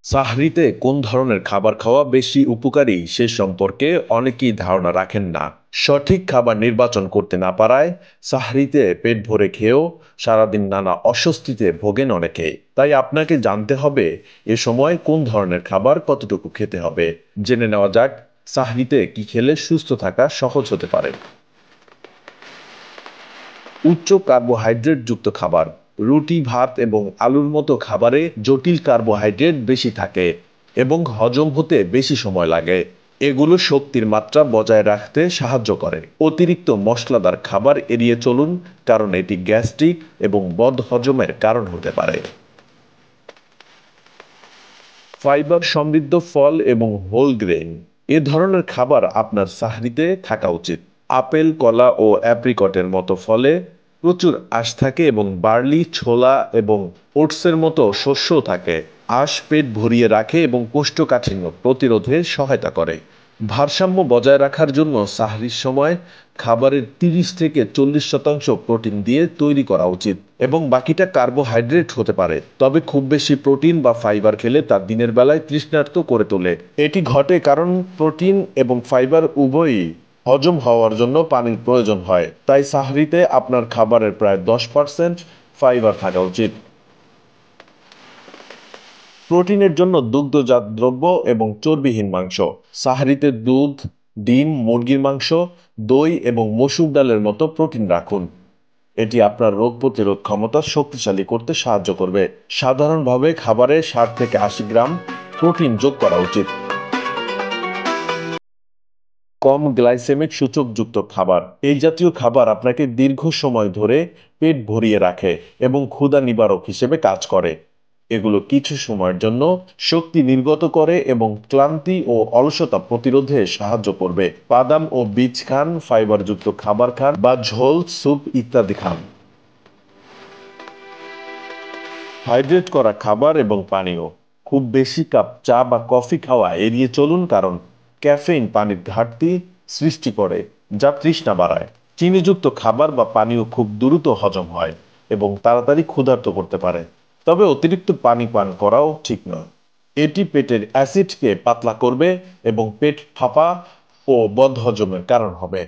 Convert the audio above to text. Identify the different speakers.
Speaker 1: সাহরিতে কোন ধরনের খাবার খাওয়া বেশি উপকারী সে সম্পর্কে অনেকেই ধারণা রাখেন না। সঠিক খাবার নির্বাচন করতে না পারায় সাহরিতে পেট ভরে খেয়েও সারাদিন নানা অস্বস্তিতে ভোগেন অনেকে। তাই আপনাকে জানতে হবে এ সময় কোন ধরনের খাবার কতটুকু খেতে হবে। জেনে নেওয়া যাক সাহরিতে কি খেলে সুস্থ থাকা সহজ হতে পারে। উচ্চ কার্বোহাইড্রেট যুক্ত খাবার, রুটি ভাত এবং আলুর মতো খাবারে জটিল কার্বোহাইড্রেট বেশি থাকে এবং হজম হতে বেশি সময় লাগে। এগুলো শক্তির মাত্রা বজায় রাখতে সাহায্য করে। অতিরিক্ত মশলাদার খাবার এড়িয়ে চলুন, কারণ এটি গ্যাস্ট্রিক এবং বদহজমের কারণ হতে পারে। ফাইবার সমৃদ্ধ ফল এবং হোল গ্রেন এ ধরনের খাবার আপনার সাহরিতে থাকা উচিত। আপেল, কলা ও অ্যাপ্রিকটের মতো ফলে প্রচুর আঁশ থাকে এবং বার্লি, ছোলা এবং ওটসের মতো শস্যও থাকে। আঁশ পেট ভরিয়ে রাখে এবং কোষ্ঠকাঠিন্য প্রতিরোধে সহায়তা করে। ভারসাম্য বজায় রাখার জন্য সাহরির সময় খাবারের 30 থেকে 40% প্রোটিন দিয়ে তৈরি করা উচিত এবং বাকিটা কার্বোহাইড্রেট হতে পারে। তবে খুব বেশি প্রোটিন বা ফাইবার খেলে তা দিনের বেলায় তৃষ্ণার্ত করে তোলে। এটি ঘটে কারণ প্রোটিন এবং ফাইবার উভয়ই হজম হওয়ার জন্য পানির প্রয়োজন হয়। তাই সাহরিতে আপনার খাবারের প্রায় 10% ফাইবার থাকা উচিত। প্রোটিনের জন্য দুগ্ধজাত দ্রব্য এবং চর্বিহীন মাংস। সাহারিতে দুধ, ডিম, মুরগির মাংস, দই এবং মসুর ডালের মতো প্রোটিন রাখুন। এটি আপনার রোগ প্রতিরোধ ক্ষমতা শক্তিশালী করতে সাহায্য করবে। সাধারণভাবে খাবারে 60 থেকে 80 গ্রাম প্রোটিন যোগ করা উচিত। কম গ্লাইসেমিক সূচকযুক্ত খাবার, এই জাতীয় খাবার আপনাকে দীর্ঘ সময় ধরে পেট ভরিয়ে রাখে এবং ক্ষুধা নিবারক হিসেবে কাজ করে। এগুলো কিছু সময়ের জন্য শক্তি নির্গত করে এবং ক্লান্তি ও অলসতা প্রতিরোধে সাহায্য করবে। বাদাম ও বীজ খান, ফাইবারযুক্ত খাবার খান বা ঝোল, স্যুপ ইত্যাদি খান। হাইড্রেট করা খাবার এবং পানীয়, খুব বেশি কাপ চা বা কফি খাওয়া এড়িয়ে চলুন, কারণ ক্যাফেইন পানির ঘাটতি সৃষ্টি করে যা তৃষ্ণা বাড়ায়। চিনিযুক্ত খাবার বা পানীয় খুব দ্রুত হজম হয় এবং তাড়াতাড়ি ক্ষুধার্ত করতে পারে। তবে অতিরিক্ত পানি পান করাও ঠিক নয়। এটি পেটের অ্যাসিডকে পাতলা করবে এবং পেট ফাঁপা ও বদহজমের কারণ হবে।